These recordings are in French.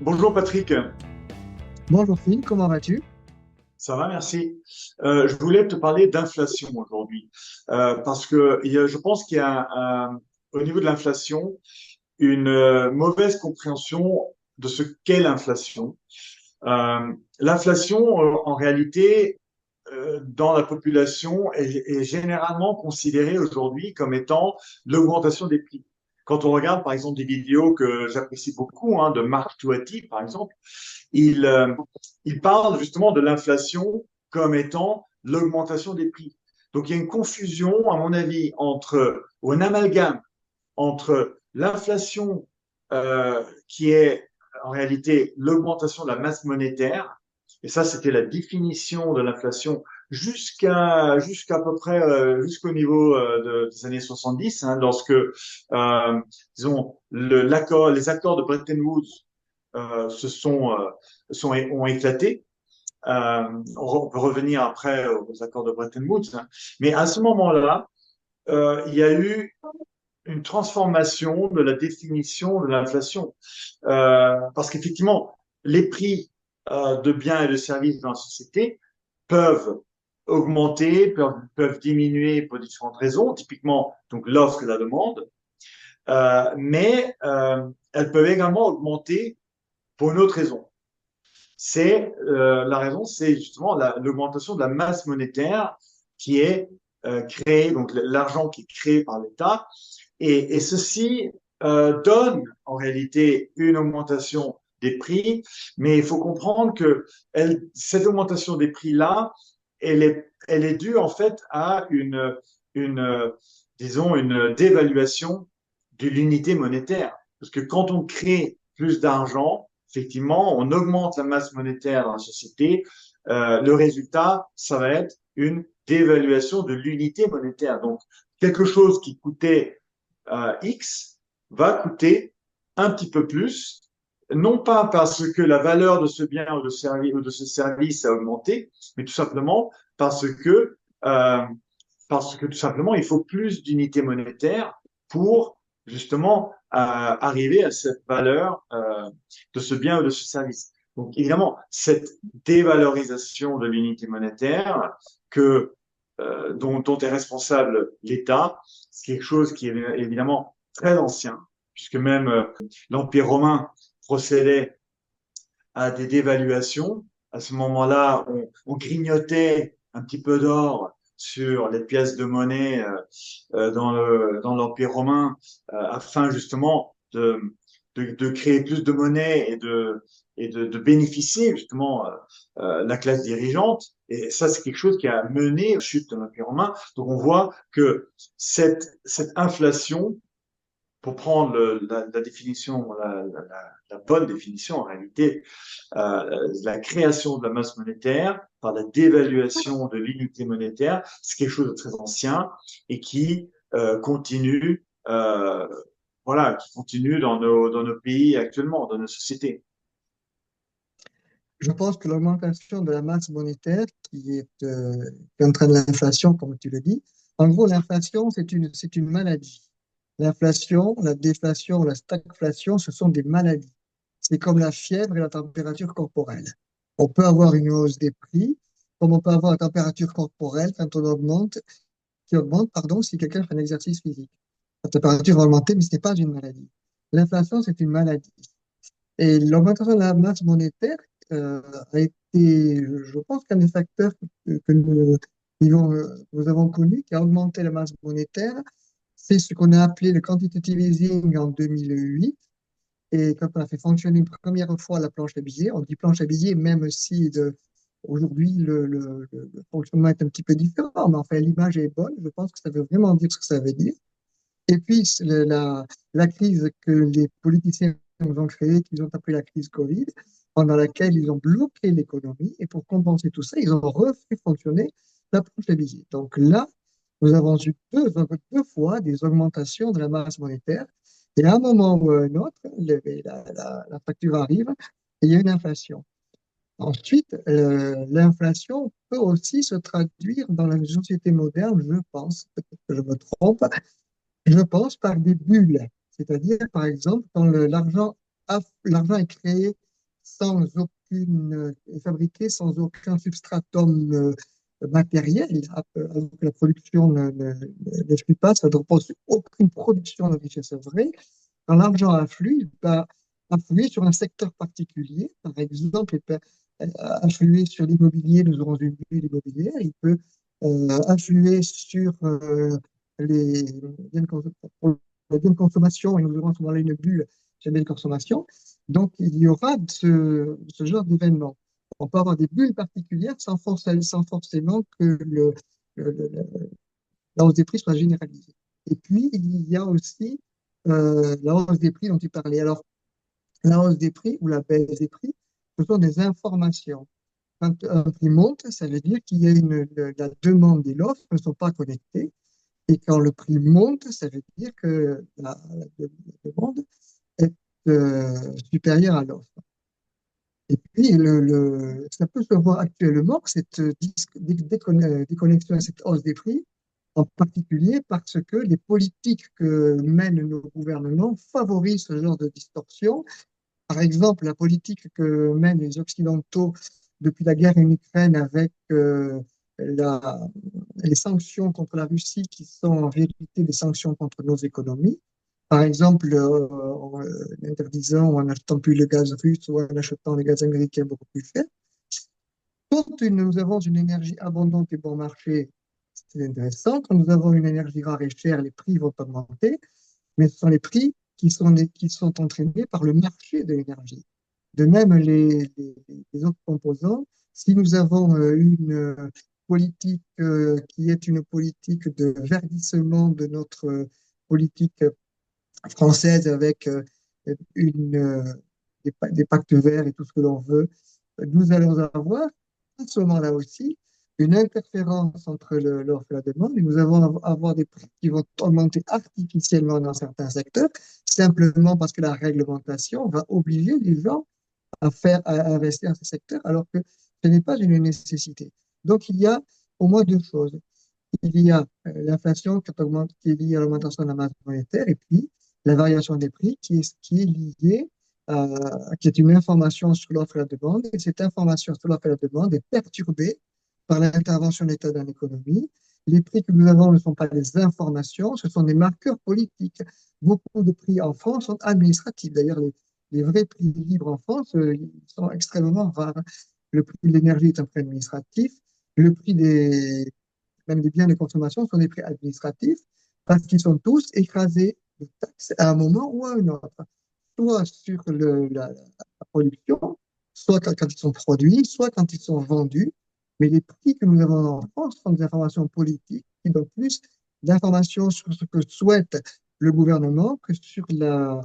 Bonjour Patrick, Bonjour Phil, comment vas-tu? ça va, merci. Je voulais te parler d'inflation aujourd'hui parce que je pense qu'il y a au niveau de l'inflation une mauvaise compréhension de ce qu'est l'inflation. L'inflation, en réalité, dans la population, est généralement considérée aujourd'hui comme étant l'augmentation des prix. Quand on regarde, par exemple, des vidéos que j'apprécie beaucoup, de Mark Tuati, par exemple, il, euh, il parle justement de l'inflation comme étant l'augmentation des prix. Donc il y a une confusion, à mon avis, ou un amalgame entre l'inflation qui est en réalité l'augmentation de la masse monétaire, et ça c'était la définition de l'inflation jusqu'à peu près jusqu'au niveau des années 70, lorsque disons les accords de Bretton Woods ont éclaté. On peut revenir après aux accords de Bretton Woods, mais à ce moment-là, il y a eu une transformation de la définition de l'inflation. Parce qu'effectivement, les prix de biens et de services dans la société peuvent augmenter, peuvent diminuer pour différentes raisons, typiquement donc l'offre et la demande, mais elles peuvent également augmenter pour une autre raison. La raison, c'est justement l'augmentation de la masse monétaire qui est créée, donc l'argent qui est créé par l'État, et ceci donne en réalité une augmentation des prix, mais il faut comprendre que cette augmentation des prix-là, elle est due en fait à une, disons, une dévaluation de l'unité monétaire. Parce que quand on crée plus d'argent, effectivement, on augmente la masse monétaire dans la société. Le résultat, ça va être une dévaluation de l'unité monétaire. Donc, quelque chose qui coûtait X va coûter un petit peu plus, non pas parce que la valeur de ce bien ou de ce service a augmenté, mais tout simplement parce que, euh, parce que tout simplement, il faut plus d'unités monétaires pour justement arriver à cette valeur de ce bien ou de ce service. Donc évidemment, cette dévalorisation de l'unité monétaire dont est responsable l'État, c'est quelque chose qui est évidemment très ancien, puisque même l'Empire romain procédait à des dévaluations. À ce moment-là, on grignotait un petit peu d'or sur les pièces de monnaie dans l'Empire romain afin justement de créer plus de monnaie et de bénéficier justement la classe dirigeante. Et ça, c'est quelque chose qui a mené à la chute de l'Empire romain. Donc on voit que cette inflation, pour prendre la définition, la bonne définition en réalité, la création de la masse monétaire par la dévaluation de l'unité monétaire, c'est quelque chose de très ancien et qui continue, voilà, qui continue dans nos pays actuellement, dans nos sociétés. Je pense que l'augmentation de la masse monétaire qui entraîne l'inflation, comme tu le dis, en gros, l'inflation, c'est une maladie. L'inflation, la déflation, la stagflation, ce sont des maladies. C'est comme la fièvre et la température corporelle. On peut avoir une hausse des prix, comme on peut avoir la température corporelle quand on augmente, qui augmente, pardon, si quelqu'un fait un exercice physique. La température va augmenter, mais ce n'est pas une maladie. L'inflation, c'est une maladie. Et l'augmentation de la masse monétaire a été, je pense, qu'un des facteurs que nous avons connu qui a augmenté la masse monétaire. C'est ce qu'on a appelé le quantitative easing en 2008. Et quand on a fait fonctionner une première fois la planche à billets, on dit planche à billets, même si aujourd'hui le fonctionnement est un petit peu différent, mais enfin l'image est bonne. Je pense que ça veut vraiment dire ce que ça veut dire. Et puis, la crise que les politiciens nous ont créée, qu'ils ont appelée la crise Covid, pendant laquelle ils ont bloqué l'économie. Et pour compenser tout ça, ils ont refait fonctionner la planche à billets. Donc là, nous avons eu deux fois des augmentations de la masse monétaire. Et à un moment ou à un autre, la facture arrive et il y a une inflation. Ensuite, l'inflation peut aussi se traduire dans la société moderne, je pense, peut-être que je me trompe, je pense par des bulles, c'est-à-dire, par exemple, quand l'argent est créé est fabriqué sans aucun substratum matériel, alors que la production n'exclut pas, ça ne repose sur aucune production de richesse vraie. Quand l'argent afflue, il va influer sur un secteur particulier. Par exemple, il peut influer sur l'immobilier, nous aurons une bulle immobilière. Il peut influer sur les biens de, pour les biens de consommation, et nous aurons souvent une bulle sur les biens de consommation. Donc, il y aura ce genre d'événement. On peut avoir des bulles particulières sans forcément que la hausse des prix soit généralisée. Et puis, il y a aussi la hausse des prix dont tu parlais. Alors, la hausse des prix ou la baisse des prix, ce sont des informations. Quand un prix monte, ça veut dire qu'il y a la demande et l'offre ne sont pas connectées. Et quand le prix monte, ça veut dire que la demande est supérieure à l'offre. Et puis, ça peut se voir actuellement, cette déconnexion et cette hausse des prix, en particulier parce que les politiques que mènent nos gouvernements favorisent ce genre de distorsion. Par exemple, la politique que mènent les Occidentaux depuis la guerre en Ukraine avec les sanctions contre la Russie qui sont en vérité des sanctions contre nos économies. Par exemple, en interdisant ou en n'achetant plus le gaz russe ou en achetant le gaz américain beaucoup plus cher. Quand nous avons une énergie abondante et bon marché, c'est intéressant. Quand nous avons une énergie rare et chère, les prix vont augmenter, mais ce sont les prix qui sont entraînés par le marché de l'énergie. De même, les autres composants, si nous avons une politique qui est une politique de verdissement de notre politique française avec des pactes verts et tout ce que l'on veut, nous allons avoir à ce moment-là aussi une interférence entre l'offre et la demande et nous allons avoir des prix qui vont augmenter artificiellement dans certains secteurs, simplement parce que la réglementation va obliger les gens à investir dans ces secteurs alors que ce n'est pas une nécessité. Donc, il y a au moins deux choses. Il y a l'inflation qui est liée à l'augmentation de la masse monétaire et puis la variation des prix qui est liée qui est une information sur l'offre et la demande. Et cette information sur l'offre et la demande est perturbée par l'intervention de l'État dans l'économie. Les prix que nous avons ne sont pas des informations, ce sont des marqueurs politiques. Beaucoup de prix en France sont administratifs. D'ailleurs, les vrais prix libres en France ils sont extrêmement rares. Le prix de l'énergie est un prix administratif. Le prix même des biens de consommation sont des prix administratifs parce qu'ils sont tous écrasés de taxes à un moment ou à un autre. Soit sur la production, soit quand ils sont produits, soit quand ils sont vendus. Mais les prix que nous avons en France sont des informations politiques qui donnent plus d'informations sur ce que souhaite le gouvernement que sur la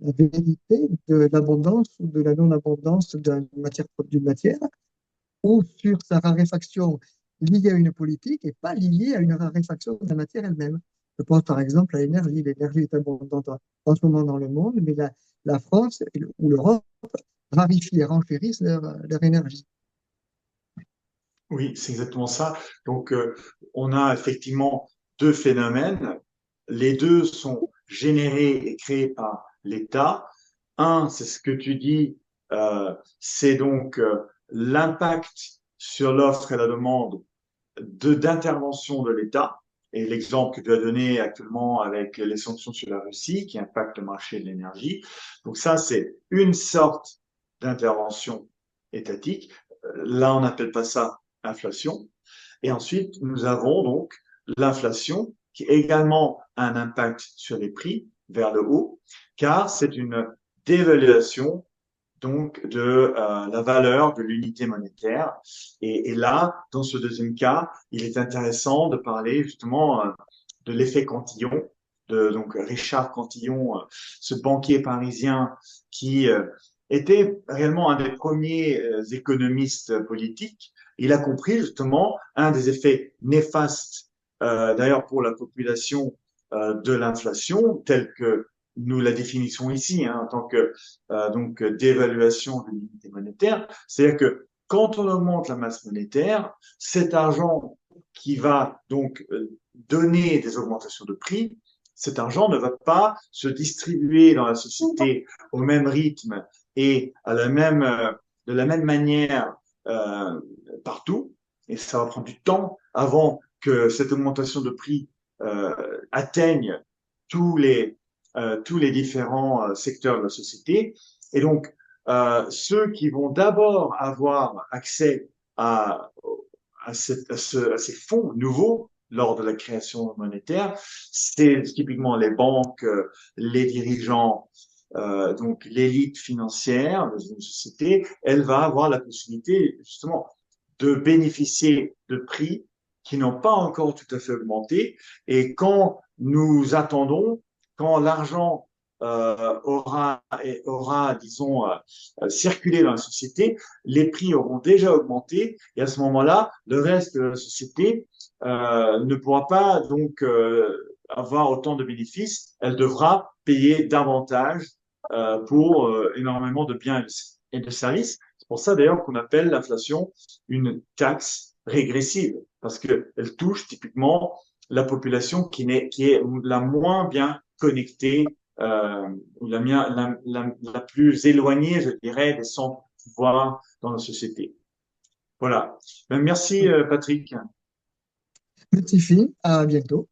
vérité de l'abondance ou de la non-abondance d'une matière ou sur sa raréfaction liée à une politique et pas liée à une raréfaction de la matière elle-même. Je pense par exemple à l'énergie. L'énergie est abondante en ce moment dans le monde, mais la France ou l'Europe raréfient et renchérissent leur énergie. Oui, c'est exactement ça. Donc, on a effectivement deux phénomènes. Les deux sont générés et créés par l'État. Un, c'est ce que tu dis, c'est donc l'impact sur l'offre et la demande d'intervention de l'État. Et l'exemple que tu as donné actuellement avec les sanctions sur la Russie qui impactent le marché de l'énergie. Donc ça, c'est une sorte d'intervention étatique. Là, on n'appelle pas ça inflation. Et ensuite, nous avons donc l'inflation qui également a un impact sur les prix vers le haut, car c'est une dévaluation donc de la valeur de l'unité monétaire. Et là, dans ce deuxième cas, il est intéressant de parler justement de l'effet Cantillon, de donc Richard Cantillon, ce banquier parisien qui était réellement un des premiers économistes politiques. Il a compris justement un des effets néfastes, d'ailleurs pour la population, de l'inflation, tel que nous la définissons ici, hein, en tant que donc d'évaluation de l'unité monétaire, c'est-à-dire que quand on augmente la masse monétaire, cet argent qui va donc donner des augmentations de prix, cet argent ne va pas se distribuer dans la société au même rythme et de la même manière euh, partout. Et ça va prendre du temps avant que cette augmentation de prix atteigne tous tous les différents secteurs de la société. Et donc, ceux qui vont d'abord avoir accès à, à ces fonds nouveaux lors de la création monétaire, c'est typiquement les banques, les dirigeants, donc l'élite financière d'une société, elle va avoir la possibilité justement de bénéficier de prix qui n'ont pas encore tout à fait augmenté. Et quand nous attendons, quand l'argent disons, circulé dans la société, les prix auront déjà augmenté et à ce moment-là, le reste de la société ne pourra pas donc avoir autant de bénéfices. Elle devra payer davantage pour énormément de biens et de services. C'est pour ça d'ailleurs qu'on appelle l'inflation une taxe régressive parce qu'elle touche typiquement la population qui est la moins bien connectée la plus éloignée, je dirais, des centres de pouvoir dans la société. Voilà. Ben, merci, Patrick. Merci Phil, à bientôt.